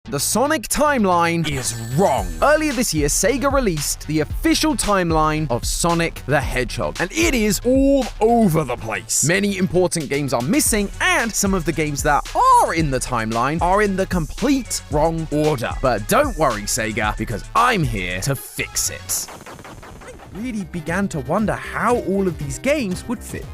The Sonic timeline is wrong. Earlier this year, Sega released the official timeline of Sonic the Hedgehog, and it is all over the place. Many important games are missing, and some of the games that are in the timeline are in the complete wrong order. But don't worry, Sega, because I'm here to fix it. I really began to wonder how all of these games would fit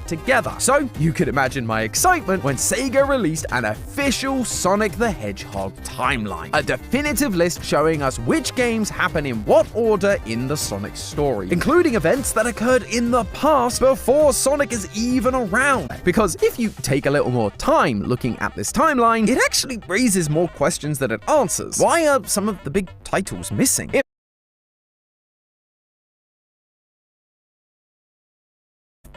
together. So you could imagine my excitement when Sega released an official Sonic the Hedgehog timeline, a definitive list showing us which games happen in what order in the Sonic story, including events that occurred in the past before Sonic is even around. Because if you take a little more time looking at this timeline, it actually raises more questions than it answers. Why are some of the big titles missing?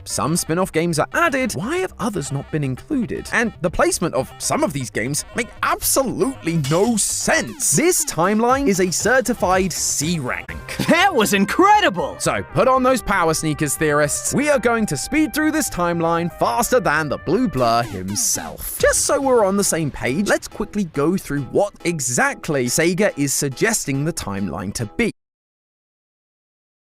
Some spin-off games are added, why have others not been included? And the placement of some of these games make absolutely no sense. This timeline is a certified C rank. That was incredible! So put on those power sneakers, theorists. We are going to speed through this timeline faster than the Blue Blur himself. Just so we're on the same page, let's quickly go through what exactly Sega is suggesting the timeline to be.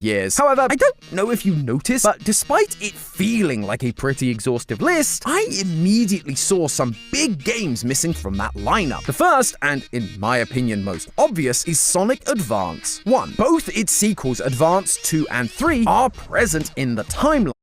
Years. However, I don't know if you noticed, but despite it feeling like a pretty exhaustive list, I immediately saw some big games missing from that lineup. The first, and in my opinion most obvious, is Sonic Advance 1. Both its sequels, Advance 2 and 3, are present in the timeline.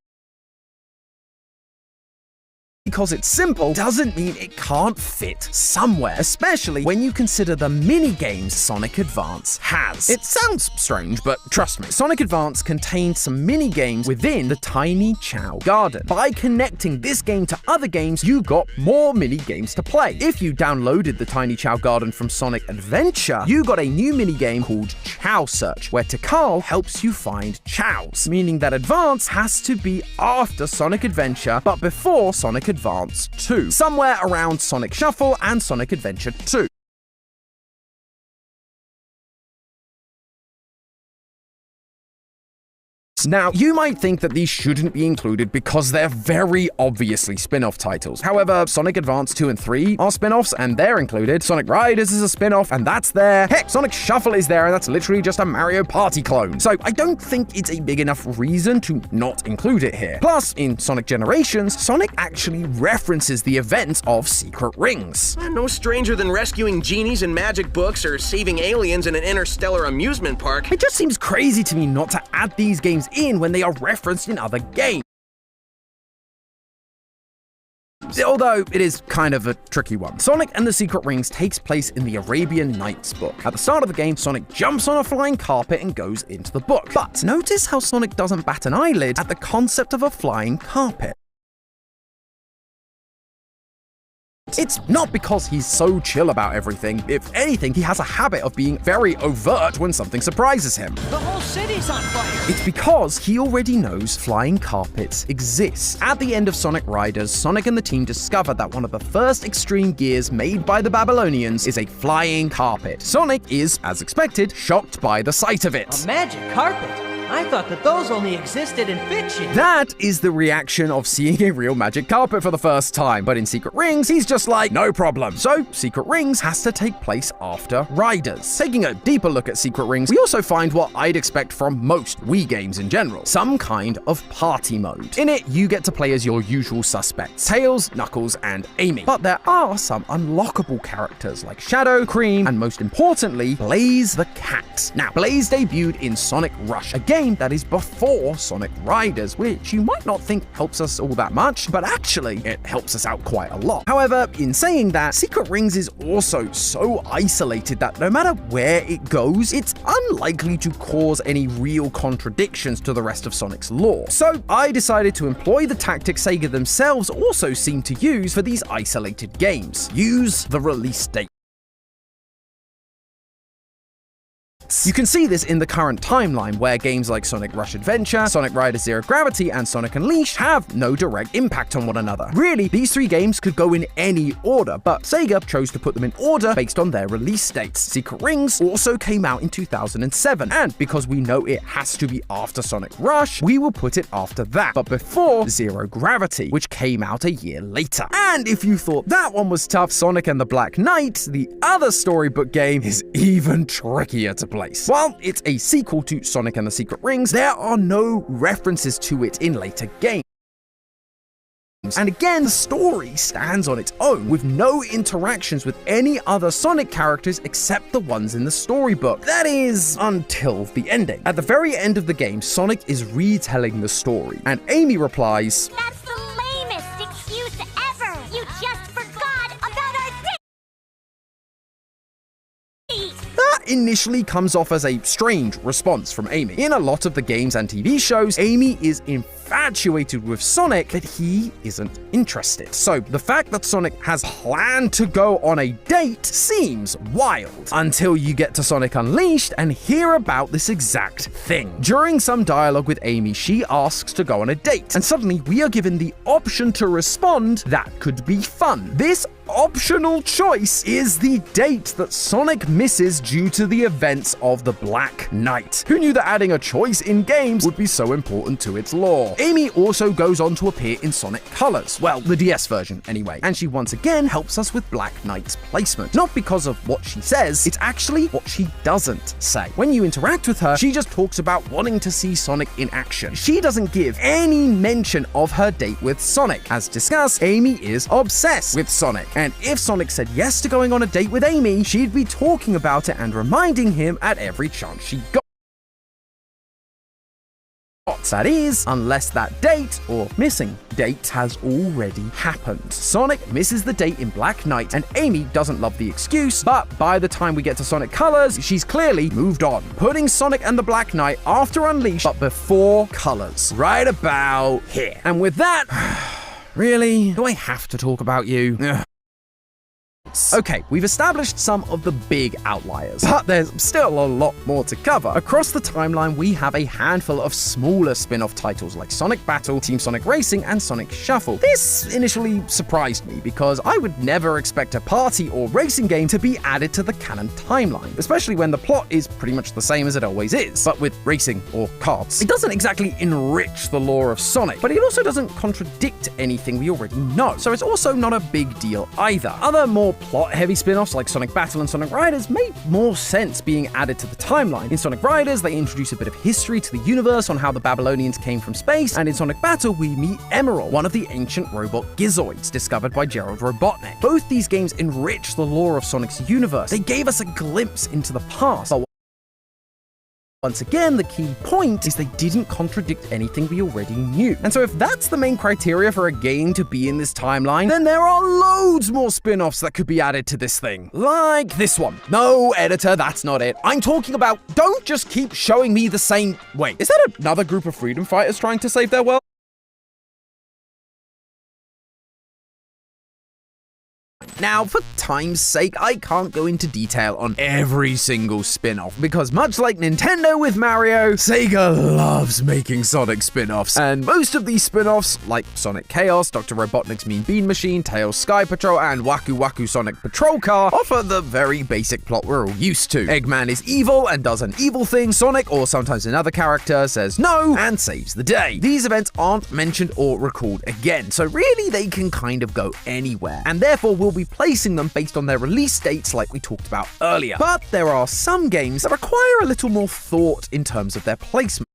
Because it's simple doesn't mean it can't fit somewhere, especially when you consider the mini-games Sonic Advance has. It sounds strange, but trust me, Sonic Advance contains some mini-games within the Tiny Chow Garden. By connecting this game to other games, you got more mini-games to play. If you downloaded the Tiny Chow Garden from Sonic Adventure, you got a new mini-game called Chow Search, where Tikal helps you find chows, meaning that Advance has to be after Sonic Adventure, but before Sonic Advance 2, somewhere around Sonic Shuffle and Sonic Adventure 2. Now, you might think that these shouldn't be included because they're very obviously spin-off titles. However, Sonic Advance 2 and 3 are spin-offs, and they're included. Sonic Riders is a spin-off, and that's there. Heck, Sonic Shuffle is there, and that's literally just a Mario Party clone. So I don't think it's a big enough reason to not include it here. Plus, in Sonic Generations, Sonic actually references the events of Secret Rings. No stranger than rescuing genies in magic books or saving aliens in an interstellar amusement park. It just seems crazy to me not to add these games in when they are referenced in other games. Although it is kind of a tricky one. Sonic and the Secret Rings takes place in the Arabian Nights book. At the start of the game, Sonic jumps on a flying carpet and goes into the book. But notice how Sonic doesn't bat an eyelid at the concept of a flying carpet. It's not because he's so chill about everything. If anything, he has a habit of being very overt when something surprises him. The whole city's on fire! It's because he already knows flying carpets exist. At the end of Sonic Riders, Sonic and the team discover that one of the first extreme gears made by the Babylonians is a flying carpet. Sonic is, as expected, shocked by the sight of it. A magic carpet? I thought that those only existed in fiction. That is the reaction of seeing a real magic carpet for the first time, but in Secret Rings, he's just like, no problem. So, Secret Rings has to take place after Riders. Taking a deeper look at Secret Rings, we also find what I'd expect from most Wii games in general, some kind of party mode. In it, you get to play as your usual suspects, Tails, Knuckles, and Amy. But there are some unlockable characters like Shadow, Cream, and most importantly, Blaze the Cat. Now, Blaze debuted in Sonic Rush, a game that is before Sonic Riders, which you might not think helps us all that much, but actually, it helps us out quite a lot. However, in saying that, Secret Rings is also so isolated that no matter where it goes, it's unlikely to cause any real contradictions to the rest of Sonic's lore. So I decided to employ the tactic Sega themselves also seem to use for these isolated games. Use the release date. dates. You can see this in the current timeline, where games like Sonic Rush Adventure, Sonic Riders Zero Gravity, and Sonic Unleashed have no direct impact on one another. Really, these three games could go in any order, but Sega chose to put them in order based on their release dates. Secret Rings also came out in 2007, and because we know it has to be after Sonic Rush, we will put it after that, but before Zero Gravity, which came out a year later. And if you thought that one was tough, Sonic and the Black Knight, the other storybook game, is even trickier to place. While it's a sequel to Sonic and the Secret Rings, there are no references to it in later games. And again, the story stands on its own, with no interactions with any other Sonic characters except the ones in the storybook. That is, until the ending. At the very end of the game, Sonic is retelling the story, and Amy replies, "That's the lamest excuse ever! You just forgot about our date!" That initially comes off as a strange response from Amy. In a lot of the games and TV shows, Amy is infatuated with Sonic, but he isn't interested. So the fact that Sonic has planned to go on a date seems wild, until you get to Sonic Unleashed and hear about this exact thing. During some dialogue with Amy, she asks to go on a date, and suddenly we are given the option to respond, "That could be fun." This optional choice is the date that Sonic misses due to the events of the Black Knight. Who knew that adding a choice in games would be so important to its lore? Amy also goes on to appear in Sonic Colors, well, the DS version anyway, and she once again helps us with Black Knight's placement. Not because of what she says, it's actually what she doesn't say. When you interact with her, she just talks about wanting to see Sonic in action. She doesn't give any mention of her date with Sonic. As discussed, Amy is obsessed with Sonic, and if Sonic said yes to going on a date with Amy, she'd be talking about it and reminding him at every chance she got. That is, unless that date, or missing date, has already happened. Sonic misses the date in Black Knight, and Amy doesn't love the excuse, but by the time we get to Sonic Colors, she's clearly moved on, putting Sonic and the Black Knight after Unleashed, but before Colors. Right about here. And with that, really? Do I have to talk about you? Ugh. Okay, we've established some of the big outliers, but there's still a lot more to cover. Across the timeline, we have a handful of smaller spin-off titles like Sonic Battle, Team Sonic Racing, and Sonic Shuffle. This initially surprised me because I would never expect a party or racing game to be added to the canon timeline, especially when the plot is pretty much the same as it always is, but with racing or karts. It doesn't exactly enrich the lore of Sonic, but it also doesn't contradict anything we already know, so it's also not a big deal either. Other more plot-heavy spin-offs like Sonic Battle and Sonic Riders made more sense being added to the timeline. In Sonic Riders, they introduce a bit of history to the universe on how the Babylonians came from space, and in Sonic Battle, we meet Emerald, one of the ancient robot Gizoids discovered by Gerald Robotnik. Both these games enrich the lore of Sonic's universe. They gave us a glimpse into the past, but once again, the key point is they didn't contradict anything we already knew. And so if that's the main criteria for a game to be in this timeline, then there are loads more spin-offs that could be added to this thing. Like this one. No, editor, that's not it. I'm talking about, don't just keep showing me the same. Wait, is that another group of freedom fighters trying to save their world? Now, for time's sake, I can't go into detail on every single spin-off, because much like Nintendo with Mario, Sega loves making Sonic spin-offs, and most of these spin-offs, like Sonic Chaos, Dr. Robotnik's Mean Bean Machine, Tails Sky Patrol, and Waku Waku Sonic Patrol Car, offer the very basic plot we're all used to. Eggman is evil and does an evil thing, Sonic, or sometimes another character, says no and saves the day. These events aren't mentioned or recalled again, so really they can kind of go anywhere, and therefore we'll be placing them based on their release dates like we talked about earlier. But there are some games that require a little more thought in terms of their placement.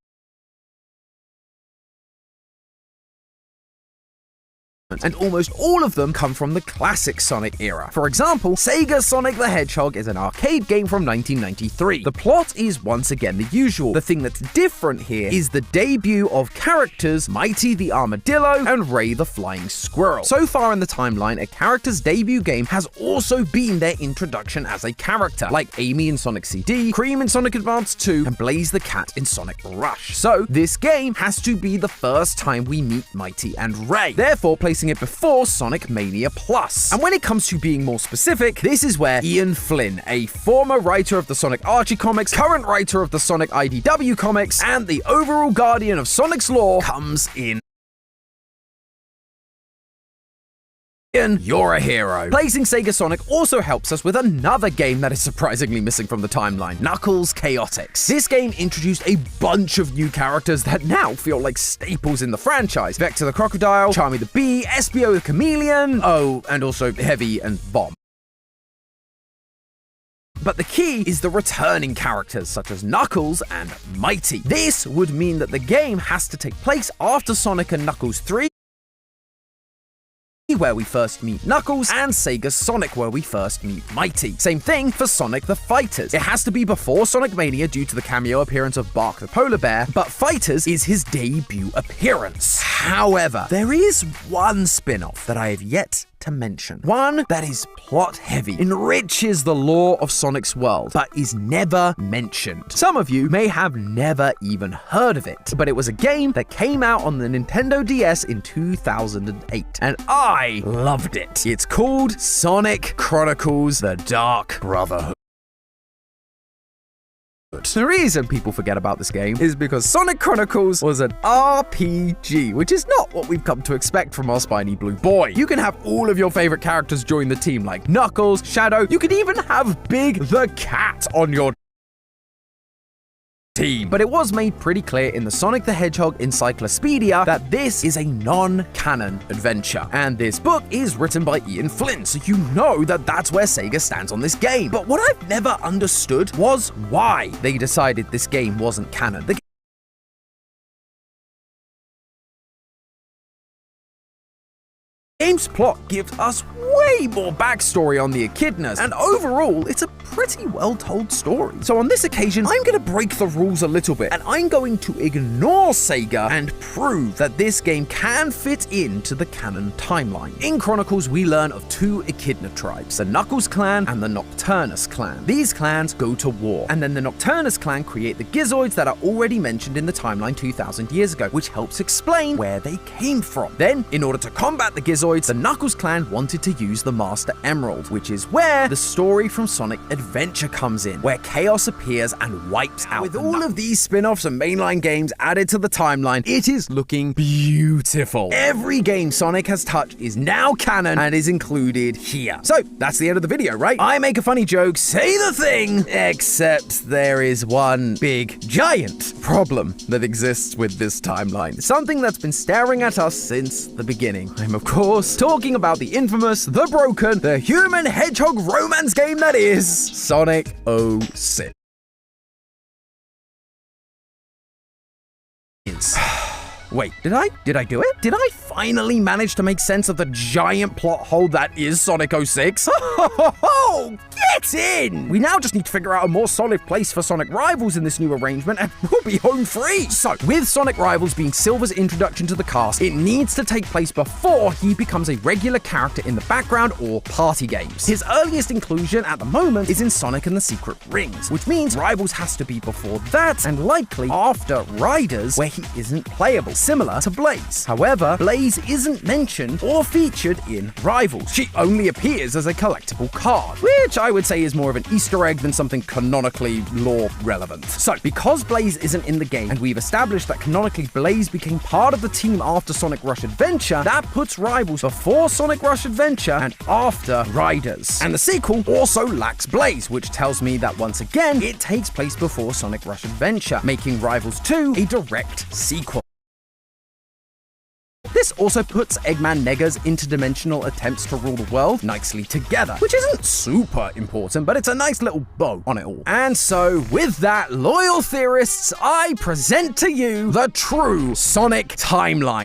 And almost all of them come from the classic Sonic era. For example, Sega's Sonic the Hedgehog is an arcade game from 1993. The plot is once again the usual. The thing that's different here is the debut of characters Mighty the Armadillo and Ray the Flying Squirrel. So far in the timeline, a character's debut game has also been their introduction as a character, like Amy in Sonic CD, Cream in Sonic Advance 2, and Blaze the Cat in Sonic Rush. So this game has to be the first time we meet Mighty and Ray. Therefore, placing placing it before Sonic Mania Plus. And when it comes to being more specific, this is where Ian Flynn, a former writer of the Sonic Archie comics, current writer of the Sonic IDW comics, and the overall guardian of Sonic's lore, comes in. Ian, you're a hero. Placing Sega Sonic also helps us with another game that is surprisingly missing from the timeline, Knuckles Chaotix. This game introduced a bunch of new characters that now feel like staples in the franchise. Vector the Crocodile, Charmy the Bee, Espio the Chameleon, oh, and also Heavy and Bomb. But the key is the returning characters, such as Knuckles and Mighty. This would mean that the game has to take place after Sonic and Knuckles 3, where we first meet Knuckles, and Sega Sonic, where we first meet Mighty. Same thing for Sonic the Fighters. It has to be before Sonic Mania due to the cameo appearance of Bark the Polar Bear, but Fighters is his debut appearance. However, there is one spin-off that I have yet to mention. One that is plot heavy, enriches the lore of Sonic's world, but is never mentioned. Some of you may have never even heard of it, but it was a game that came out on the Nintendo DS in 2008, and I loved it. It's called Sonic Chronicles: The Dark Brotherhood. The reason people forget about this game is because Sonic Chronicles was an RPG, which is not what we've come to expect from our spiny blue boy. You can have all of your favorite characters join the team, like Knuckles, Shadow. You could even have Big the Cat on your team. But it was made pretty clear in the Sonic the Hedgehog Encyclopedia that this is a non-canon adventure. And this book is written by Ian Flynn, so you know that that's where Sega stands on this game. But what I've never understood was why they decided this game wasn't canon. The game's plot gives us way more backstory on the echidnas, and overall, it's a pretty well-told story. So on this occasion, I'm going to break the rules a little bit, and I'm going to ignore Sega and prove that this game can fit into the canon timeline. In Chronicles, we learn of two echidna tribes, the Knuckles clan and the Nocturnus clan. These clans go to war, and then the Nocturnus clan create the Gizoids that are already mentioned in the timeline 2,000 years ago, which helps explain where they came from. Then, in order to combat the Gizoids, the Knuckles clan wanted to use the Master Emerald, which is where the story from Sonic Adventure comes in, where chaos appears and wipes out. With all of these spin-offs and mainline games added to the timeline, it is looking beautiful. Every game Sonic has touched is now canon and is included here. So that's the end of the video, right? I make a funny joke, say the thing, except there is one big, giant problem that exists with this timeline. Something that's been staring at us since the beginning. I'm, of course, talking about the infamous, the broken, the human hedgehog romance game that is Sonic 06. Wait, did I do it? Did I finally manage to make sense of the giant plot hole that is Sonic 06? Oh, get in! We now just need to figure out a more solid place for Sonic Rivals in this new arrangement, and we'll be home free. So, with Sonic Rivals being Silver's introduction to the cast, it needs to take place before he becomes a regular character in the background or party games. His earliest inclusion at the moment is in Sonic and the Secret Rings, which means Rivals has to be before that, and likely after Riders, where he isn't playable, similar to Blaze. However, Blaze isn't mentioned or featured in Rivals. She only appears as a collectible card, which I would say is more of an Easter egg than something canonically lore relevant. So, because Blaze isn't in the game, and we've established that canonically Blaze became part of the team after Sonic Rush Adventure, that puts Rivals before Sonic Rush Adventure and after Riders. And the sequel also lacks Blaze, which tells me that once again, it takes place before Sonic Rush Adventure, making Rivals 2 a direct sequel. This also puts Eggman Nega's interdimensional attempts to rule the world nicely together, which isn't super important, but it's a nice little bow on it all. And so, with that, loyal theorists, I present to you the true Sonic timeline.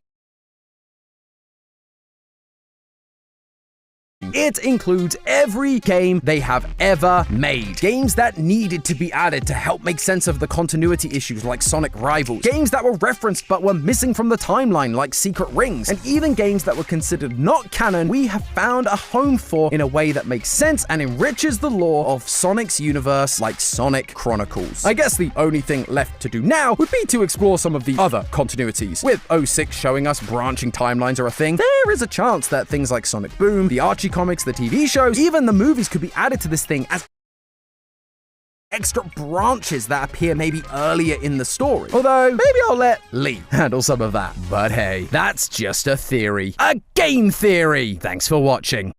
thing. It includes every game they have ever made. Games that needed to be added to help make sense of the continuity issues like Sonic Rivals. Games that were referenced but were missing from the timeline like Secret Rings. And even games that were considered not canon, we have found a home for in a way that makes sense and enriches the lore of Sonic's universe like Sonic Chronicles. I guess the only thing left to do now would be to explore some of the other continuities. With 06 showing us branching timelines are a thing, there is a chance that things like Sonic Boom, the Archie comics, the TV shows, even the movies could be added to this thing as extra branches that appear maybe earlier in the story. Although, maybe I'll let Lee handle some of that. But hey, that's just a theory. A game theory! Thanks for watching.